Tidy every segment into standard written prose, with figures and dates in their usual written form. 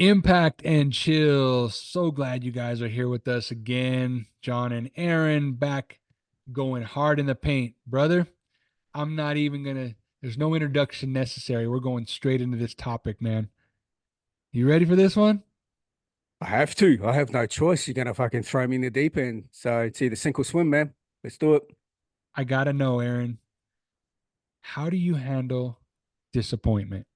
Impact and chill. So glad you guys are here with us again. John and Aaron back going hard in the paint. Brother, I'm not even gonna, there's no introduction necessary. We're going straight into this topic, man. You ready for this one? I have to. I have no choice. You're gonna fucking throw me in the deep end. So it's either sink or swim, man. Let's do it. I gotta know, Aaron, how do you handle disappointment?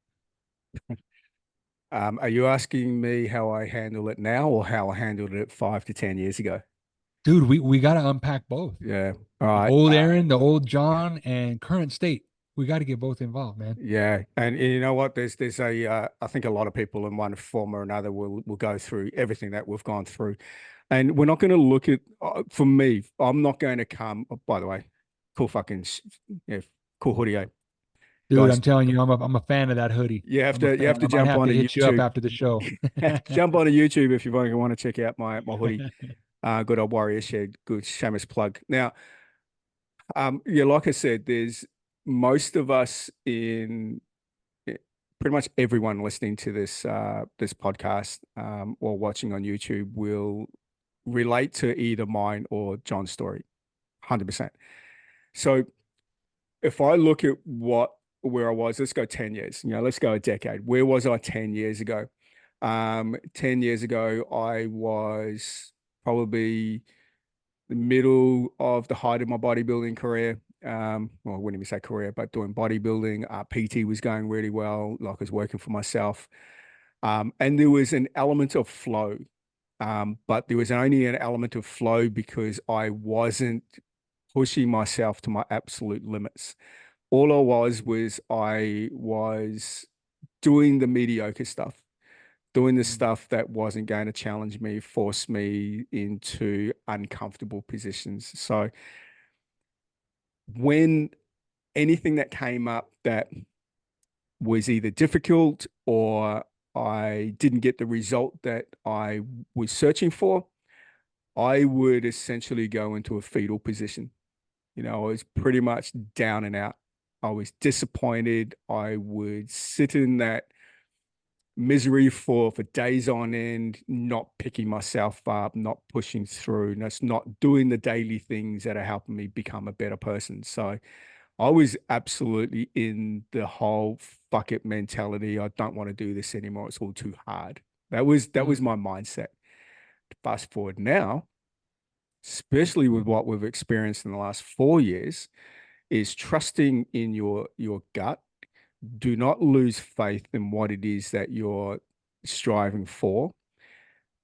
Are you asking me how I handle it now or how I handled it 5 to 10 years ago? Dude, we gotta unpack both. Yeah. All The right. old Aaron, the old John, and current state. We gotta get both involved, man. Yeah. And you know what? There's a I think a lot of people in one form or another will go through everything that we've gone through. And we're not going to look at for me, I'm not going to come, oh, by the way, cool fucking yeah, cool hoodie, Dude, guys. I'm telling you, I'm a fan of that hoodie. You have I'm a to you have fan. to I might jump have to onto hit you up YouTube. after the show. Jump onto YouTube if you want to check out my hoodie. Good old Warrior Shed. Good shameless plug. Now, yeah, like I said, there's most of us in pretty much everyone listening to this podcast or watching on YouTube will relate to either mine or John's story, 100%. So if I look at where I was, let's go 10 years, let's go a decade. Where was I 10 years ago? 10 years ago, I was probably the middle of the height of my bodybuilding career. Well, I wouldn't even say career, but doing bodybuilding. PT was going really well, like I was working for myself. And there was an element of flow. But there was only an element of flow because I wasn't pushing myself to my absolute limits. All I was doing the mediocre stuff, doing the Mm, stuff that wasn't going to challenge me, force me into uncomfortable positions. So when anything that came up that was either difficult or I didn't get the result that I was searching for, I would essentially go into a fetal position. I was pretty much down and out. I was disappointed. I would sit in that misery for days on end, not picking myself up, not pushing through, not doing the daily things that are helping me become a better person. So I was absolutely in the whole fuck it mentality. I don't want to do this anymore. It's all too hard. That was mm, my mindset. Fast forward now, especially with what we've experienced in the last 4 years, is trusting in your gut. Do not lose faith in what it is that you're striving for.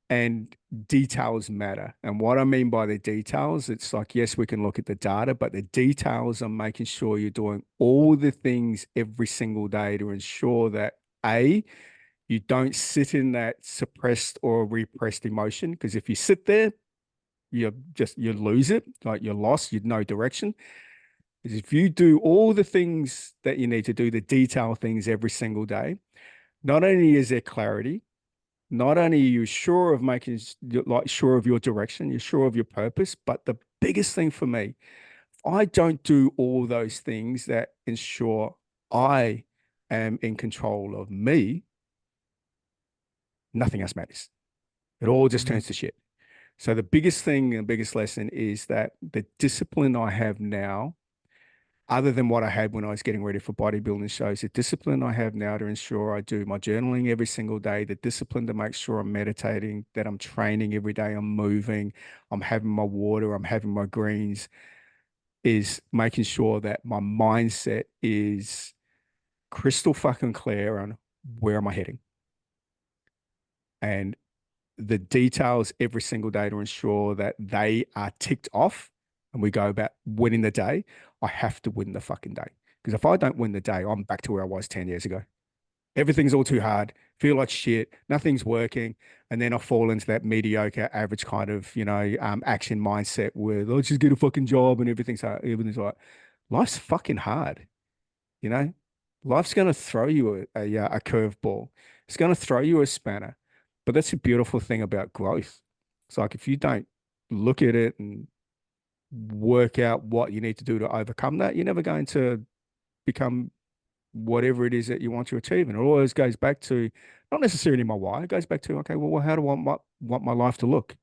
And details matter. And what I mean by the details, it's like, yes, we can look at the data, but the details are making sure you're doing all the things every single day to ensure that A, you don't sit in that suppressed or repressed emotion. Because if you sit there, you lose it, like you're lost, you'd no direction. Is if you do all the things that you need to do, the detail things every single day, not only is there clarity, not only are you sure of like sure of your direction, you're sure of your purpose, but the biggest thing for me, if I don't do all those things that ensure I am in control of me, nothing else matters. It all just mm. turns to shit. So the biggest thing and biggest lesson is that the discipline I have now, other than what I had when I was getting ready for bodybuilding shows, the discipline I have now to ensure I do my journaling every single day, the discipline to make sure I'm meditating, that I'm training every day, I'm moving, I'm having my water, I'm having my greens, is making sure that my mindset is crystal fucking clear on where am I heading. And the details every single day to ensure that they are ticked off and we go about winning the day. I have to win the fucking day. Because if I don't win the day, I'm back to where I was 10 years ago. Everything's all too hard, feel like shit, nothing's working. And then I fall into that mediocre, average kind of, action mindset where let's just get a fucking job and everything's like, life's fucking hard, you know? Life's going to throw you a curveball. It's going to throw you a spanner. But that's the beautiful thing about growth. It's like if you don't look at it and work out what you need to do to overcome that, you're never going to become whatever it is that you want to achieve. And it always goes back to not necessarily my why. It goes back to, okay, well, how do I want my life to look?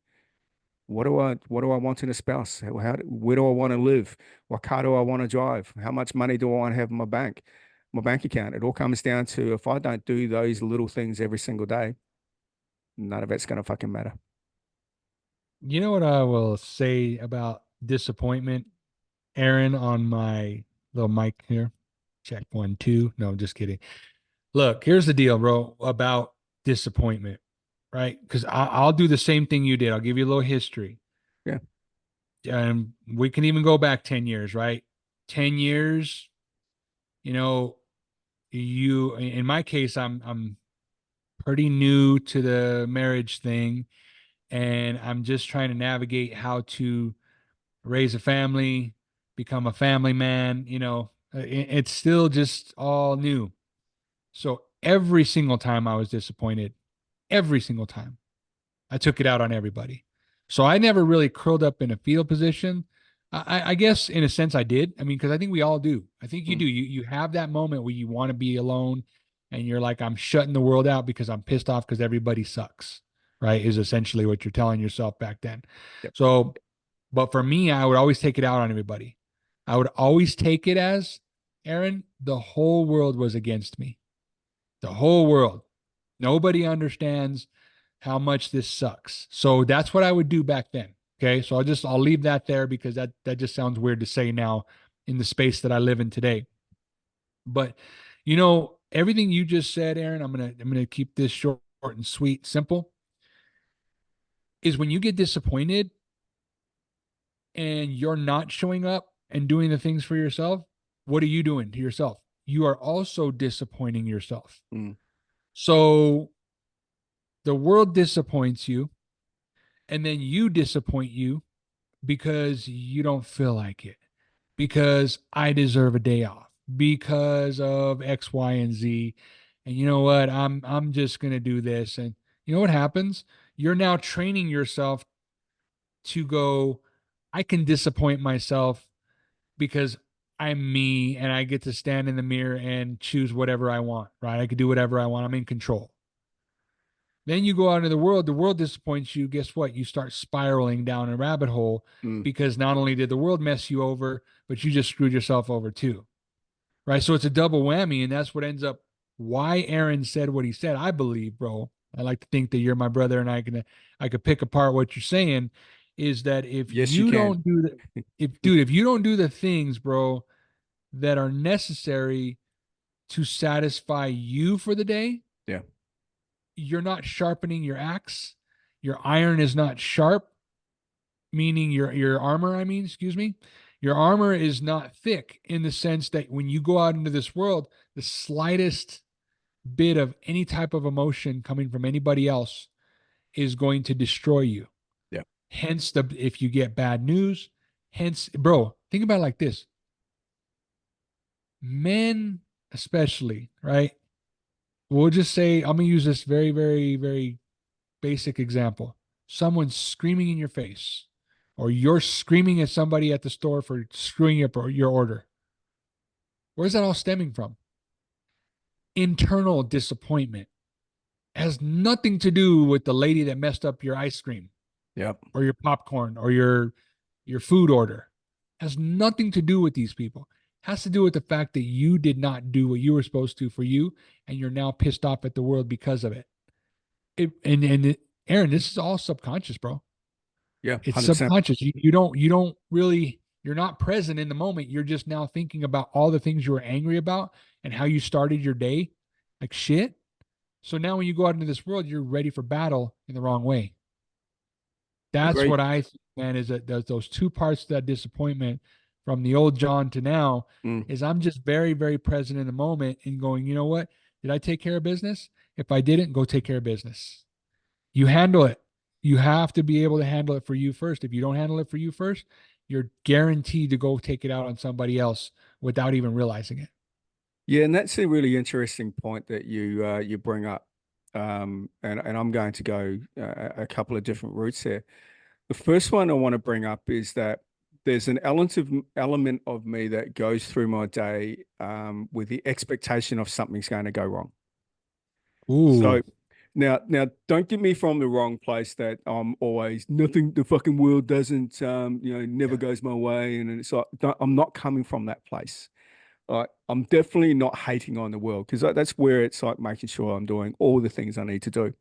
What do I want in a spouse? Where do I want to live? What car do I want to drive? How much money do I want to have in my bank account? It all comes down to if I don't do those little things every single day, none of it's going to fucking matter. You know what I will say about disappointment, Aaron, on my little mic here? Check one, two. No, just kidding. Look, here's the deal, bro, about disappointment, right? Because I'll do the same thing you did. I'll give you a little history. Yeah. And we can even go back 10 years, right? 10 years, you know, in my case, I'm pretty new to the marriage thing, and I'm just trying to navigate how to raise a family, become a family man, it's still just all new. So every single time I was disappointed, every single time I took it out on everybody. So I never really curled up in a fetal position. I guess in a sense I did. I mean, because I think we all do. I think you Mm, do. You have that moment where you want to be alone, and you're like, I'm shutting the world out because I'm pissed off because everybody sucks. Right? Is essentially what you're telling yourself back then. yep. So, but for me, I would always take it out on everybody. I would always take it as, Aaron, the whole world was against me. The whole world. Nobody understands how much this sucks. So that's what I would do back then. Okay. So I'll leave that there because that just sounds weird to say now in the space that I live in today. But everything you just said, Aaron, I'm gonna keep this short and sweet, simple, is when you get disappointed and you're not showing up and doing the things for yourself, what are you doing to yourself? You are also disappointing yourself. Mm, So the world disappoints you, and then you disappoint you because you don't feel like it, because I deserve a day off, because of X, Y, and Z. And you know what? I'm just gonna do this. And you know what happens? You're now training yourself to go, I can disappoint myself because I'm me and I get to stand in the mirror and choose whatever I want, right? I can do whatever I want. I'm in control. Then you go out into the world disappoints you. Guess what? You start spiraling down a rabbit hole mm. because not only did the world mess you over, but you just screwed yourself over too. Right. So it's a double whammy. And that's what ends up why Aaron said what he said. I believe, bro. I like to think that you're my brother and I could pick apart what you're saying is that if Yes, you you can. don't do the if you don't do the things, bro, that are necessary to satisfy you for the day, Yeah. you're not sharpening your axe. Your iron is not sharp, meaning your armor, I mean, excuse me. Your armor is not thick in the sense that when you go out into this world, the slightest bit of any type of emotion coming from anybody else is going to destroy you. Yeah. Hence the if you get bad news, hence bro, think about it like this. Men especially, right? We'll just say I'm gonna use this very, very, very basic example. Someone's screaming in your face, or you're screaming at somebody at the store for screwing up your order. Where's that all stemming from? Internal disappointment. It has nothing to do with the lady that messed up your ice cream Yep. or your popcorn or your food order. It has nothing to do with these people. It has to do with the fact that you did not do what you were supposed to for you, and you're now pissed off at the world because of it. Aaron, this is all subconscious, bro. Yeah. It's 100%. subconscious. You don't really you're not present in the moment. You're just now thinking about all the things you were angry about and how you started your day like shit. So now when you go out into this world, you're ready for battle in the wrong way. That's Agreed. what I think, man, is that those two parts of that disappointment from the old John to now Mm. is I'm just very, very present in the moment and going, you know what? Did I take care of business? If I didn't, go take care of business. You handle it. You have to be able to handle it for you first. If you don't handle it for you first, you're guaranteed to go take it out on somebody else without even realizing it. Yeah, and that's a really interesting point that you bring up. And I'm going to go a couple of different routes here. The first one I want to bring up is that there's an element of me that goes through my day with the expectation of something's going to go wrong. Ooh, So now, don't get me from the wrong place that I'm always nothing. The fucking world doesn't, never yeah. goes my way, and it's like I'm not coming from that place. Like I'm definitely not hating on the world because that's where it's like making sure I'm doing all the things I need to do.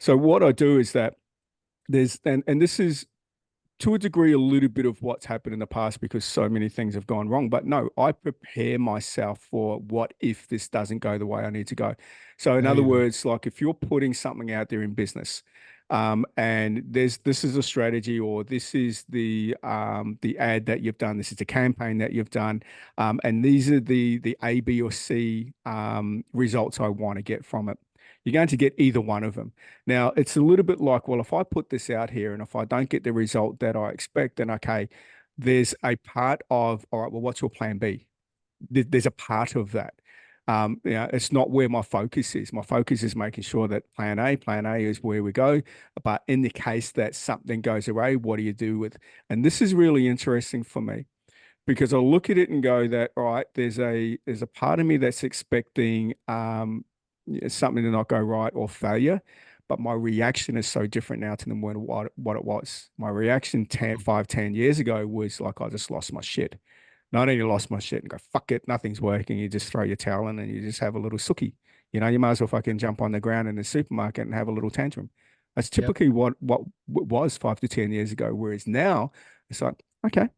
So what I do is that and this is to a degree a little bit of what's happened in the past because so many things have gone wrong. But no, I prepare myself for what if this doesn't go the way I need to go. So in There other you go. words, like if you're putting something out there in business, and this is a strategy or this is the ad that you've done, this is the campaign that you've done, and these are the A, B, or C results I want to get from it. You're going to get either one of them. Now, it's a little bit like, well, if I put this out here and if I don't get the result that I expect, then okay, there's a part of, all right, well, what's your plan B? There's a part of that. It's not where my focus is. My focus is making sure that plan A is where we go. But in the case that something goes away, what do you do with? And this is really interesting for me because I look at it and go that all right, there's a part of me that's expecting something to not go right or failure, but my reaction is so different now to them when what it was. My reaction 10 years ago was like I just lost my shit. Not only lost my shit and go fuck it, nothing's working. You just throw your towel in and you just have a little sookie. You might as well fucking jump on the ground in the supermarket and have a little tantrum. That's Yep. typically what was 5 to 10 years ago. Whereas now it's like, okay,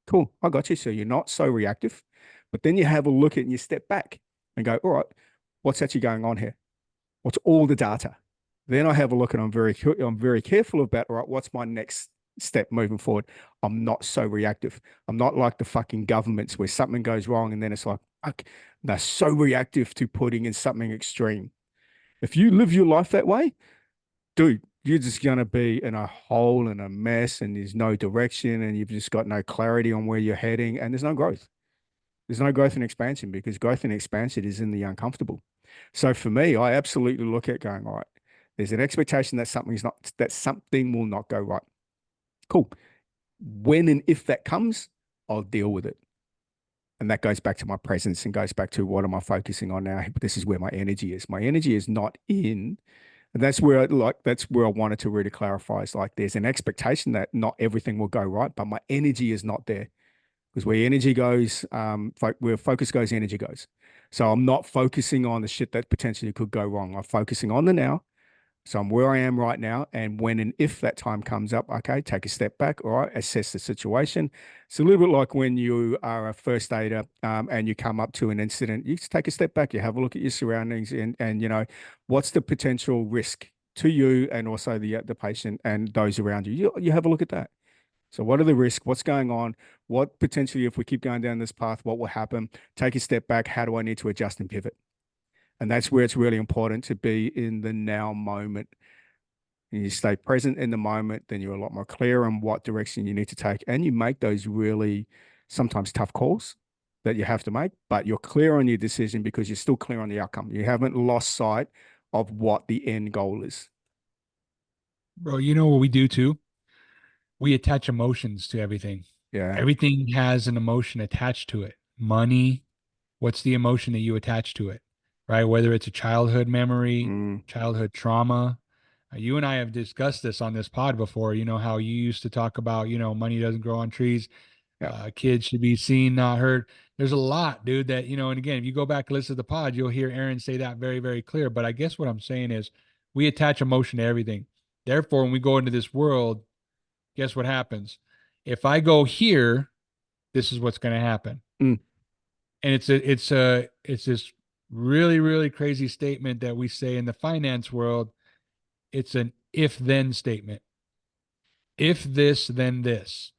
cool, I got you. So you're not so reactive, but then you have a look at and you step back and go, all right, what's actually going on here? What's all the data? Then I have a look and I'm very careful about, all right, what's my next step moving forward? I'm not so reactive. I'm not like the fucking governments where something goes wrong and then it's like, fuck, they're so reactive to putting in something extreme. If you live your life that way, dude, you're just gonna be in a hole and a mess and there's no direction and you've just got no clarity on where you're heading and there's no growth. There's no growth and expansion because growth and expansion is in the uncomfortable. So for me, I absolutely look at going, all right, there's an expectation that something will not go right. Cool. When and if that comes, I'll deal with it. And that goes back to my presence and goes back to what am I focusing on now? This is where my energy is. My energy is not in, and that's where I wanted to really clarify. Is like there's an expectation that not everything will go right, but my energy is not there. Because where energy goes, where focus goes, energy goes. So I'm not focusing on the shit that potentially could go wrong. I'm focusing on the now. So I'm where I am right now. And when and if that time comes up, okay, take a step back. All right, assess the situation. It's a little bit like when you are a first aider and you come up to an incident, you just take a step back, you have a look at your surroundings and what's the potential risk to you and also the patient and those around you. You have a look at that. So what are the risks? What's going on? What potentially, if we keep going down this path, what will happen? Take a step back. How do I need to adjust and pivot? And that's where it's really important to be in the now moment. And you stay present in the moment, then you're a lot more clear on what direction you need to take. And you make those really sometimes tough calls that you have to make, but you're clear on your decision because you're still clear on the outcome. You haven't lost sight of what the end goal is. Bro, you know what we do too? We attach emotions to everything. Yeah. Everything has an emotion attached to it. Money, what's the emotion that you attach to it? Right? Whether it's a childhood memory, Mm, childhood trauma. You and I have discussed this on this pod before. You know how you used to talk about, money doesn't grow on trees. yeah. Kids should be seen, not heard. There's a lot, dude, that, and again, if you go back and listen to the pod, you'll hear Aaron say that very, very clear. But I guess what I'm saying is we attach emotion to everything. Therefore, when we go into this world, guess what happens? If I go here, this is what's going to happen. Mm. And it's this really, really crazy statement that we say in the finance world. It's an if then statement. If this, then this.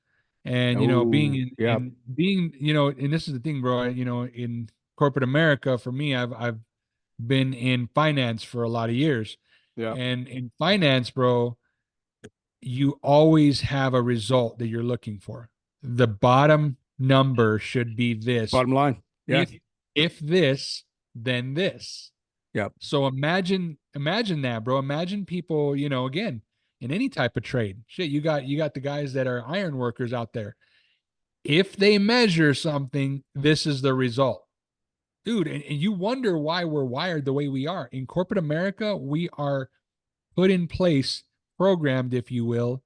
And being Oh, in, yeah. being, and this is the thing, bro, in corporate America, for me, I've been in finance for a lot of years. Yeah. And in finance, bro, you always have a result that you're looking for. The bottom number should be this. Bottom line. Yeah. If this, then this. Yeah. So imagine that, bro. Imagine people, again, in any type of trade. Shit, you got the guys that are iron workers out there. If they measure something, this is the result. Dude, and you wonder why we're wired the way we are. In corporate America, we are put in place, programmed, if you will,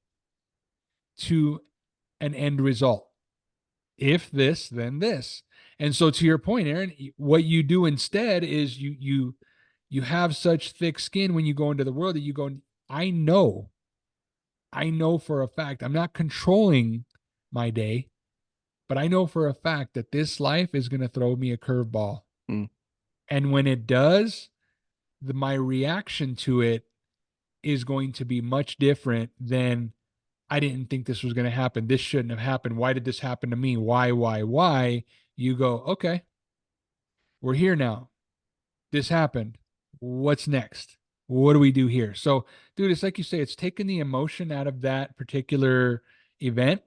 to an end result. If this, then this. And so to your point, Aaron, what you do instead is you have such thick skin when you go into the world that you go, I know, I know for a fact, I'm not controlling my day, but I know for a fact that this life is going to throw me a curveball. Mm. And when it does, my reaction to it is going to be much different than I didn't think this was going to happen. This shouldn't have happened. Why did this happen to me? Why? You go, okay, we're here now. This happened. What's next? What do we do here? So, dude, it's like you say, it's taking the emotion out of that particular event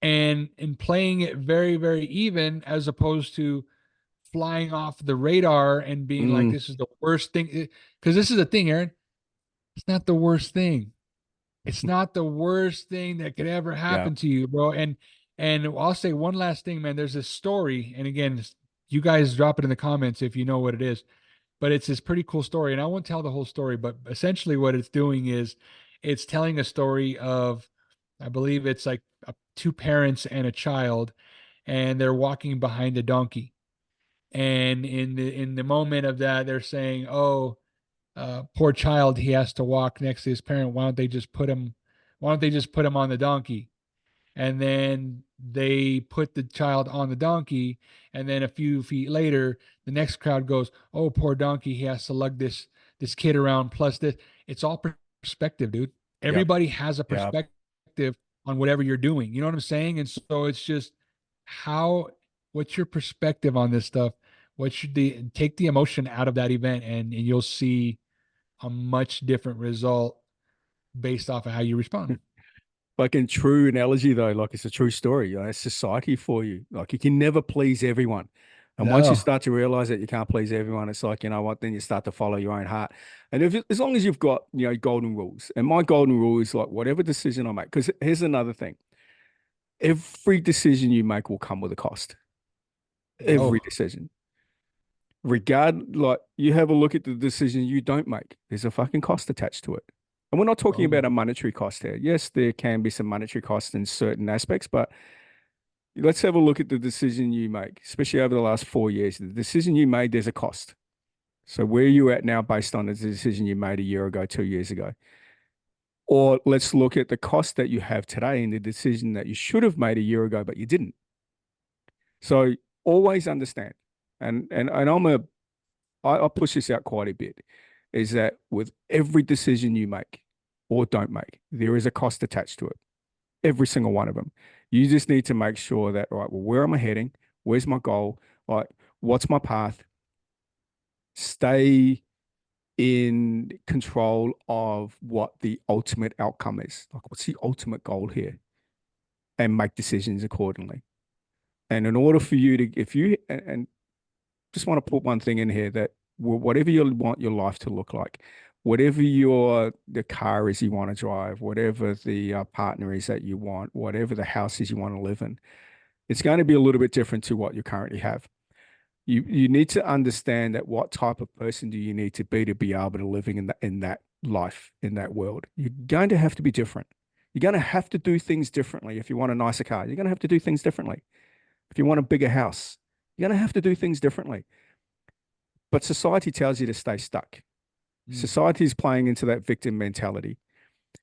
and playing it very, very even as opposed to flying off the radar and being like, Mm. this is the worst thing. Because this is the thing, Aaron. It's not the worst thing. It's not the worst thing that could ever Yeah. happen to you, bro. And I'll say one last thing, man. There's this story, and again, you guys drop it in the comments if you know what it is. But it's this pretty cool story, and I won't tell the whole story. But essentially, what it's doing is it's telling a story of, I believe it's like two parents and a child, and they're walking behind a donkey. And in the moment of that, they're saying, "Oh, poor child, he has to walk next to his parent. Why don't they just put him? Why don't they just put him on the donkey?" And then they put the child on the donkey, and then a few feet later, the next crowd goes, "Oh, poor donkey, he has to lug this kid around." Plus, this it's all perspective, dude. Yep. Everybody has a Yep. perspective on whatever you're doing. You know what I'm saying? And so it's just how what's your perspective on this stuff? What should the take the emotion out of that event, and you'll see a much different result based off of how you respond. Like in true analogy though, like it's a true story. It's society for you. Like you can never please everyone. And once you No. start to realize that you can't please everyone, it's like, you know what, then you start to follow your own heart. And as long as you've got, golden rules. And my golden rule is like whatever decision I make, because here's another thing. Every decision you make will come with a cost. Every Oh, decision. Like you have a look at the decision you don't make. There's a fucking cost attached to it. And we're not talking oh, about a monetary cost here. Yes, there can be some monetary costs in certain aspects, but let's have a look at the decision you make, especially over the last 4 years. The decision you made, there's a cost. So where are you at now based on the decision you made a year ago, 2 years ago? Or let's look at the cost that you have today and the decision that you should have made a year ago, but you didn't. So always understand. And I push this out quite a bit, is that with every decision you make or don't make, there is a cost attached to it. Every single one of them. You just need to make sure that, right, well, where am I heading? Where's my goal? Like, what's my path? Stay in control of what the ultimate outcome is. Like, what's the ultimate goal here? And make decisions accordingly. And in order for you to, if you, and just want to put one thing in here that whatever you want your life to look like, whatever the car is you want to drive, whatever the partner is that you want, whatever the house is you want to live in, it's going to be a little bit different to what you currently have. You need to understand that what type of person do you need to be able to living in that life, in that world. You're going to have to be different. You're going to have to do things differently. If you want a nicer car, you're going to have to do things differently. If you want a bigger house, you're going to have to do things differently. But society tells you to stay stuck. mm. Society is playing into that victim mentality.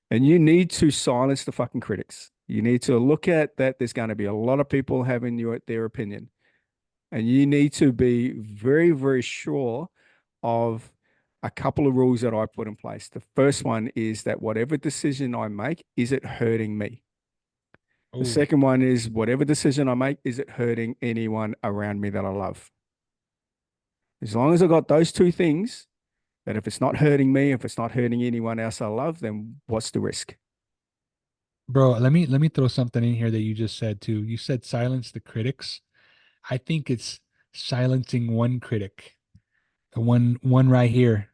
And you need to silence the fucking critics. You need to look at that. There's going to be a lot of people having their opinion. And you need to be very, very sure of a couple of rules that I put in place. The first one is that whatever decision I make, is it hurting me? The Oh, second one is whatever decision I make, is it hurting anyone around me that I love? As long as I got those two things, that if it's not hurting me, if it's not hurting anyone else I love, then what's the risk? bro, let me throw something in here that you just said too. You said silence the critics. I think it's silencing one critic. The one right here.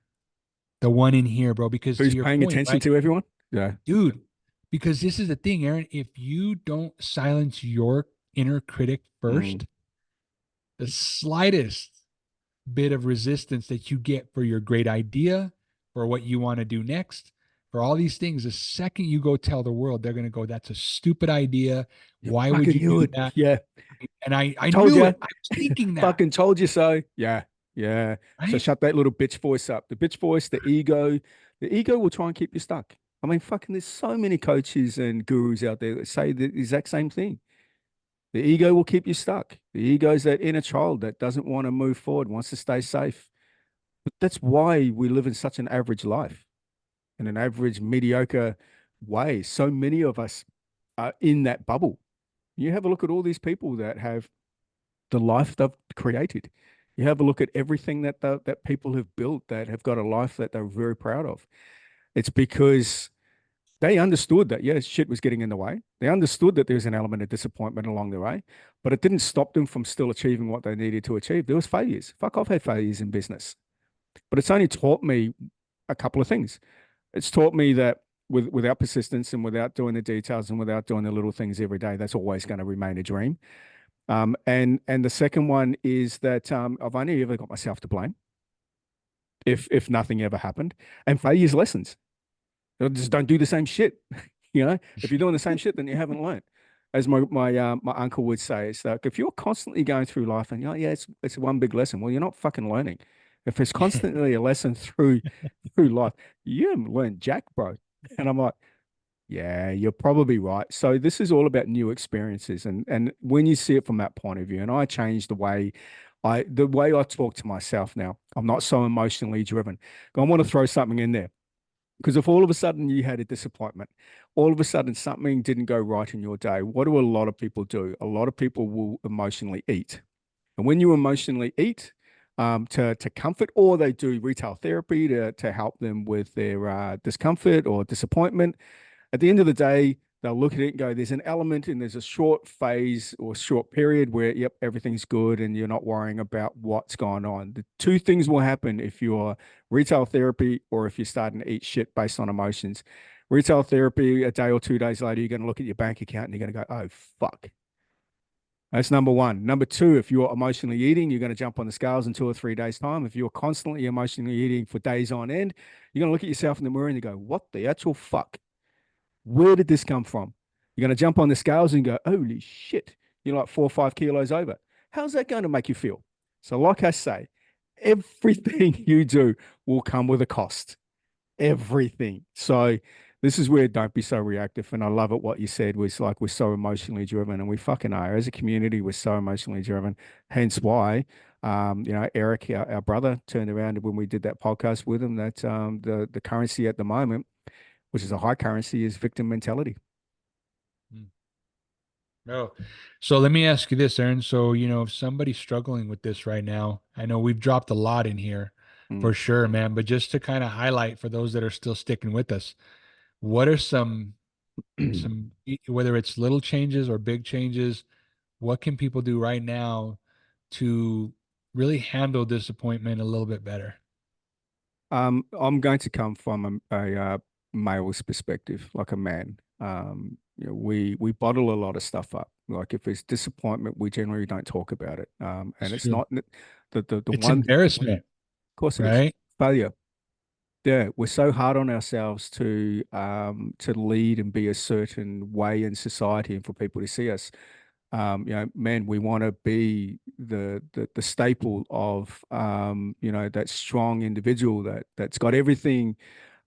The one in here, bro, because to Who's your paying point, attention right? to everyone? Yeah. Dude, Because this is the thing, Aaron, if you don't silence your inner critic Mm. first, the slightest bit of resistance that you get for your great idea, for what you want to do next, for all these things, the second you go tell the world, they're going to go, that's a stupid idea. You Why would fucking you knew do it. that? Yeah. And I Told knew you. it. I was thinking that, Fucking told you so. Yeah. Yeah. So right? shut that little bitch voice up. The bitch voice, the ego will try and keep you stuck. I mean, fucking, there's so many coaches and gurus out there that say the exact same thing. The ego will keep you stuck. The ego is that inner child that doesn't want to move forward, wants to stay safe. But that's why we live in such an average life, in an average, mediocre way. So many of us are in that bubble. You have a look at all these people that have the life they've created. You have a look at everything that people have built that have got a life that they're very proud of. It's because they understood that, yeah, shit was getting in the way. They understood that there was an element of disappointment along the way, but it didn't stop them from still achieving what they needed to achieve. There was failures. Fuck, I've had failures in business, but it's only taught me a couple of things. It's taught me that without persistence and without doing the details and without doing the little things every day, that's always going to remain a dream. And the second one is that I've only ever got myself to blame if nothing ever happened, and failures lessons. Just don't do the same shit. If you're doing the same shit, then you haven't learned. As my uncle would say, it's like if you're constantly going through life and you're like, yeah, it's one big lesson. Well, you're not fucking learning. If there's constantly a lesson through life, you haven't learned jack, bro. And I'm like, yeah, you're probably right. So this is all about new experiences, and when you see it from that point of view, and I changed the way I talk to myself now. I'm not so emotionally driven. I want to throw something in there. Because if all of a sudden you had a disappointment, all of a sudden something didn't go right in your day, what do a lot of people do? A lot of people will emotionally eat. And when you emotionally eat, to comfort, or they do retail therapy to help them with their discomfort or disappointment, at the end of the day, they'll look at it and go, there's an element and there's a short phase or short period where, yep, everything's good and you're not worrying about what's going on. The two things will happen if you're retail therapy or if you're starting to eat shit based on emotions. Retail therapy, a day or 2 days later, you're going to look at your bank account and you're going to go, oh, fuck. That's number one. Number two, if you're emotionally eating, you're going to jump on the scales in 2 or 3 days' time. If you're constantly emotionally eating for days on end, you're going to look at yourself in the mirror and you go, what the actual fuck? Where did this come from? You're going to jump on the scales and go, holy shit, you're like 4 or 5 kilos over. How's that going to make you feel? So, like I say, everything you do will come with a cost. Everything. So, this is where don't be so reactive. And I love it what you said was like we're so emotionally driven, and we fucking are. As a community, we're so emotionally driven. Hence why, Eric, our brother, turned around when we did that podcast with him that the currency at the moment, which is a high currency, is victim mentality. No. So let me ask you this, Aaron. So, if somebody's struggling with this right now, I know we've dropped a lot in here Mm. for sure, man, but just to kind of highlight for those that are still sticking with us, what are whether it's little changes or big changes, what can people do right now to really handle disappointment a little bit better? I'm going to come from a male's perspective, like a man. We bottle a lot of stuff up. Like if there's disappointment, we generally don't talk about it. It's And it's true. not the It's one, of embarrassment, course it is, right? failure. Yeah, we're so hard on ourselves to lead and be a certain way in society and for people to see us. Man, we want to be the staple of that strong individual that's got everything,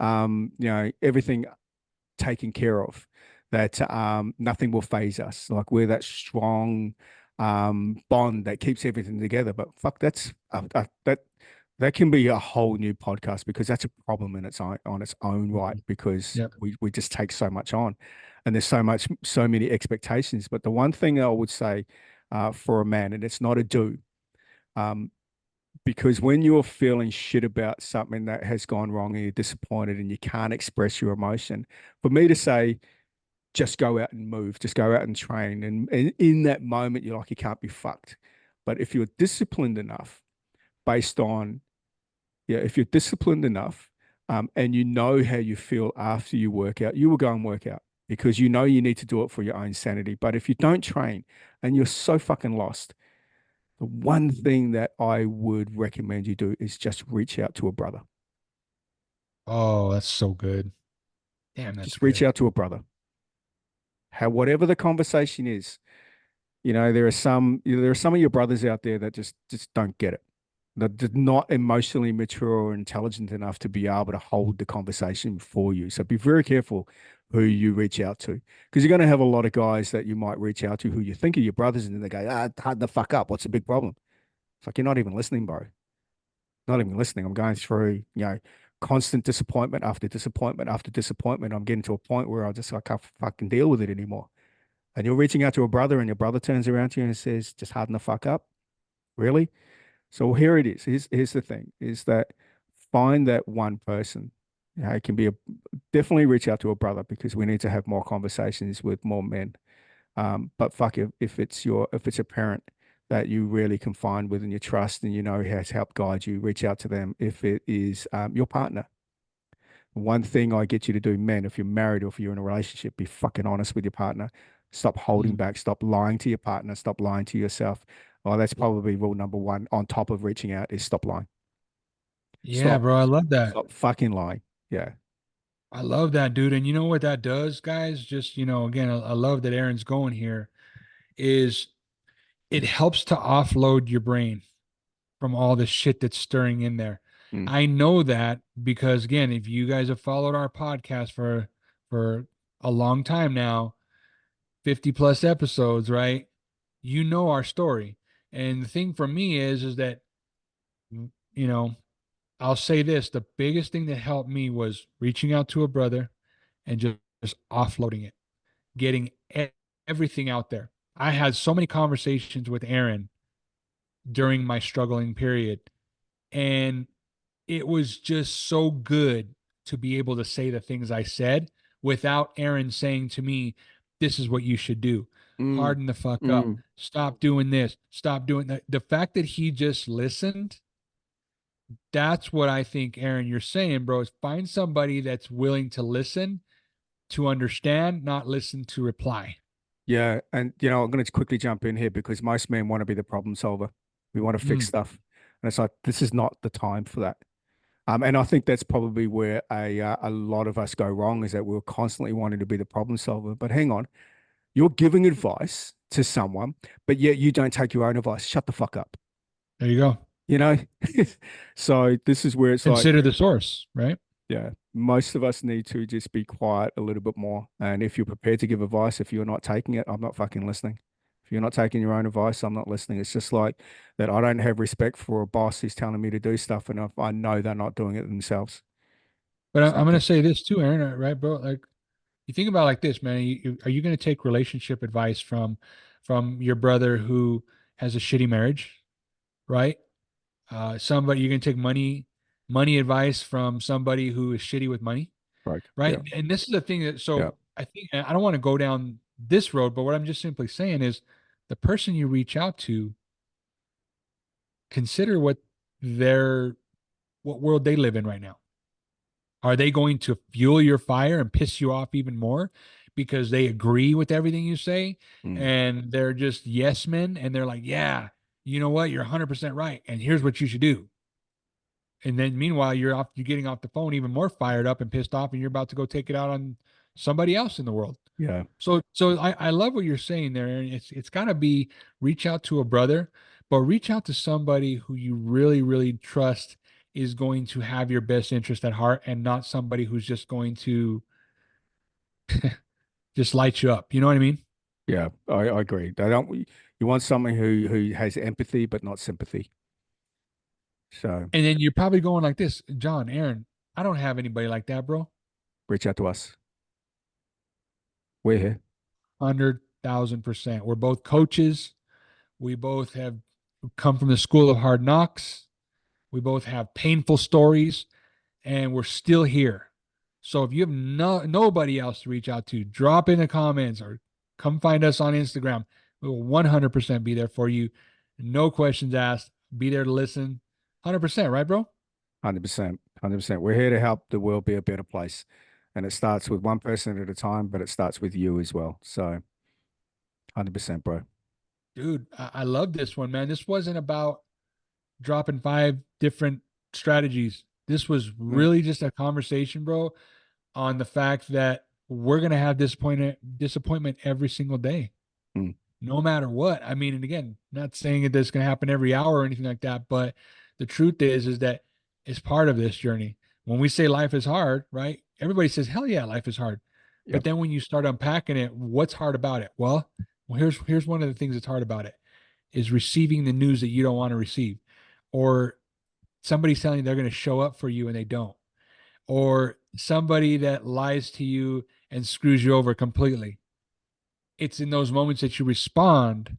everything taken care of, that nothing will phase us. Like we're that strong bond that keeps everything together. But fuck, that can be a whole new podcast because that's a problem in its own on its own right Mhm. because Yep. we just take so much on, and there's so many expectations. But the one thing I would say for a man, and it's not a do, um, because when you're feeling shit about something that has gone wrong and you're disappointed and you can't express your emotion, for me to say, just go out and move, just go out and train. And in that moment, you're like, you can't be fucked. But if you're disciplined enough, based on, yeah, if you're disciplined enough and you know how you feel after you work out, you will go and work out. because you know you need to do it for your own sanity. But if you don't train and you're so fucking lost, the one thing that I would recommend you do is just reach out to a brother. Oh, that's so good. Damn, that's Just reach good. out to a brother. How whatever the conversation is, there are some of your brothers out there that just don't get it. They're not emotionally mature or intelligent enough to be able to hold the conversation for you. So be very careful who you reach out to, because you're going to have a lot of guys that you might reach out to who you think are your brothers, and then they go, harden the fuck up. What's the big problem? It's like, you're not even listening, bro. Not even listening. I'm going through, constant disappointment after disappointment after disappointment. I'm getting to a point where I can't fucking deal with it anymore. And you're reaching out to a brother, and your brother turns around to you and says, just harden the fuck up. Really? So here it is. Here's the thing: is that find that one person. It can be definitely reach out to a brother, because we need to have more conversations with more men. But fuck, if it's a parent that you really confide with and you trust and you know has helped guide you, reach out to them. If it is your partner, one thing I get you to do, men, if you're married or if you're in a relationship, be fucking honest with your partner. Stop holding Mm. back. Stop lying to your partner. Stop lying to yourself. Oh, that's probably rule number one on top of reaching out is stop lying. Yeah, Stop, bro, I love that. stop fucking lying. Yeah. I love that, dude. And you know what that does, guys? Just, again, I love that Aaron's going here, is it helps to offload your brain from all the shit that's stirring in there. Mm, I know that because, again, if you guys have followed our podcast for a long time now, 50 plus episodes, right? You know our story. And the thing for me is that, you know, I'll say this, the biggest thing that helped me was reaching out to a brother and just offloading it, getting everything out there. I had so many conversations with Aaron during my struggling period, and it was just so good to be able to say the things I said without Aaron saying to me, this is what you should do. mm, Harden the fuck up. mm. Stop doing this. Stop doing that. The fact that he just listened, that's what I think, Aaron, you're saying, bro, is find somebody that's willing to listen, to understand, not listen to reply. Yeah. And, I'm going to quickly jump in here because most men want to be the problem solver. We want to fix Mm, stuff. And it's like, this is not the time for that. And I think that's probably where a lot of us go wrong, is that we're constantly wanting to be the problem solver. But hang on, you're giving advice to someone, but yet you don't take your own advice. Shut the fuck up. there you go. You know? So this is where it's like, Consider the source, right? yeah, most of us need to just be quiet a little bit more. And if you're prepared to give advice, if you're not taking it, I'm not fucking listening. If you're not taking your own advice, I'm not listening. It's just like that. I don't have respect for a boss who's telling me to do stuff, and if I know they're not doing it themselves. But It's I'm like, going to say this too, Aaron, right, bro? Like, you think about it like this, man. Are you going to take relationship advice from your brother who has a shitty marriage, right? Somebody you're going to take money advice from somebody who is shitty with money, right. right? Yeah. And this is the thing that Yeah. so I think and I don't want to go down this road, but what I'm just simply saying is the person you reach out to, consider their what world they live in right now. Are they going to fuel your fire and piss you off even more because they agree with everything you say Mm. and they're just yes men and they're like, yeah, you know what? You're 100% right. And here's what you should do. And then meanwhile, you're getting off the phone even more fired up and pissed off and you're about to go take it out on somebody else in the world. Yeah. So I love what you're saying there. And it's gotta be reach out to a brother, but reach out to somebody who you really, really trust is going to have your best interest at heart and not somebody who's just going to just light you up. You know what I mean? Yeah. I agree. They don't. You want someone who has empathy but not sympathy. So And then you're probably going like this, John, Aaron, I don't have anybody like that, bro. reach out to us. We're here. 100,000%. We're both coaches. We both have come from the school of hard knocks. We both have painful stories and we're still here. So if you have nobody else to reach out to, drop in the comments or come find us on Instagram. We will 100% be there for you. No questions asked. Be there to listen. 100%, right, bro? 100%. 100%. We're here to help the world be a better place. and it starts with one person at a time, but it starts with you as well. So 100%, bro. Dude, I love this one, man. This wasn't about dropping five different strategies. This was Yeah. really just a conversation, bro, on the fact that we're gonna have disappointment every single day, Mm. no matter what. I mean, and again, not saying that this can happen every hour or anything like that, but the truth is that it's part of this journey. When we say life is hard, right? Everybody says, "Hell yeah, life is hard." But Yep. then when you start unpacking it, what's hard about it? Well, here's one of the things that's hard about it is receiving the news that you don't want to receive, or somebody's telling you they're going to show up for you and they don't, or somebody that lies to you and screws you over completely. It's in those moments that you respond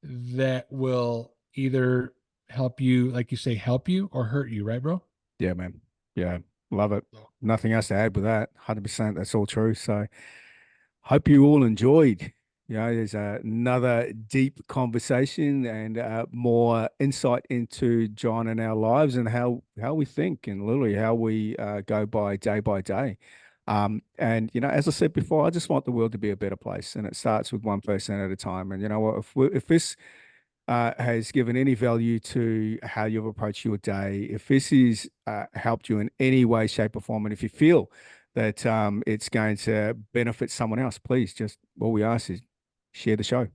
that will either help you, like you say, help you or hurt you, right, bro? Yeah, man. Yeah. Love it. Nothing else to add with that. 100%. That's all true. So hope you all enjoyed. There's another deep conversation and more insight into John and our lives and how we think and literally how we go by day. And as I said before, I just want the world to be a better place, and it starts with one person at a time. And you know what? If this has given any value to how you've approached your day, if this has helped you in any way, shape, or form, and if you feel that it's going to benefit someone else, please just all we ask is share the show,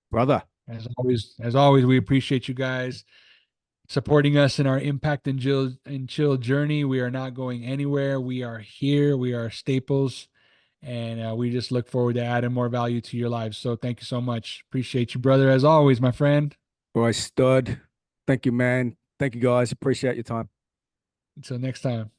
brother. As always, we appreciate you guys supporting us in our impact and chill journey. We are not going anywhere. We are here. We are staples, and we just look forward to adding more value to your lives. So thank you so much. Appreciate you, brother, as always, my friend. Boy, stud. Thank you, man. Thank you, guys. Appreciate your time. Until next time.